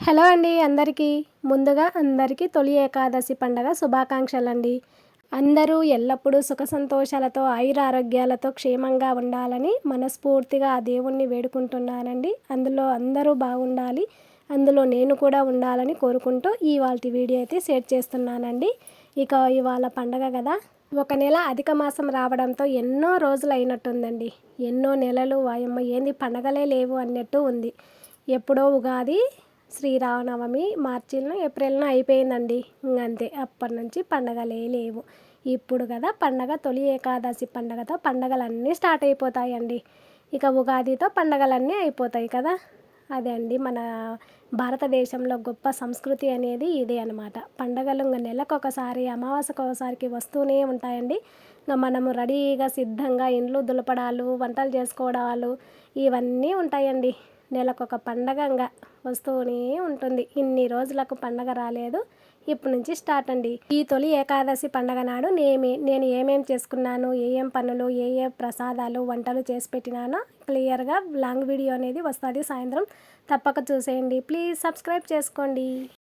Hello అండి అందరికీ. ముందుగా అందరికీ తొలి ఏకాదశి పండగ శుభాకాంక్షలండి. అందరూ ఎల్లప్పుడూ సుఖ సంతోషాలతో ఆయురారోగ్యాలతో క్షేమంగా ఉండాలని మనస్ఫూర్తిగా ఆ దేవుణ్ణి వేడుకుంటున్నానండి. అందులో అందరూ బాగుండాలి, అందులో నేను కూడా ఉండాలని కోరుకుంటూ ఇవాల్టి వీడియో అయితే షేర్ చేస్తున్నానండి. ఇక ఇవాళ పండగ కదా, ఒక నెల అధిక మాసం రావడంతో ఎన్నో రోజులు అయినట్టుందండి. ఎన్నో నెలలు వాయమ్మ ఏంది పండగలే లేవు అన్నట్టు ఉంది. ఎప్పుడో ఉగాది, శ్రీరామనవమి మార్చిలో ఏప్రిల్‌లో అయిపోయిందండి. ఇంకంతే, అప్పటి నుంచి పండగలే లేవు. ఇప్పుడు కదా పండగ, తొలి ఏకాదశి పండగతో పండగలన్నీ స్టార్ట్ అయిపోతాయండి. ఇక ఉగాదితో పండగలన్నీ అయిపోతాయి కదా. అదే అండి మన భారతదేశంలో గొప్ప సంస్కృతి అనేది ఇదే అనమాట. పండగలు ఇంక నెలకొకసారి, అమావాస్యకొకసారికి వస్తూనే ఉంటాయండి. ఇంక మనము రెడీగా సిద్ధంగా ఇండ్లు దులపడాలు, వంటలు చేసుకోవడాలు ఇవన్నీ ఉంటాయండి. నెలకొక పండగ ఇంగ వస్తూనే ఉంటుంది. ఇన్ని రోజులకు పండగ రాలేదు, ఇప్పటి నుంచి స్టార్ట్ అండి. ఈ తొలి ఏకాదశి పండగ నాడు నేను ఏమేం చేసుకున్నాను, ఏం పనులు, ఏ ప్రసాదాలు వంటలు చేసి పెట్టినానో క్లియర్గా లాంగ్ వీడియో అనేది వస్తుంది సాయంత్రం. తప్పక చూసేయండి. ప్లీజ్ సబ్స్క్రైబ్ చేసుకోండి.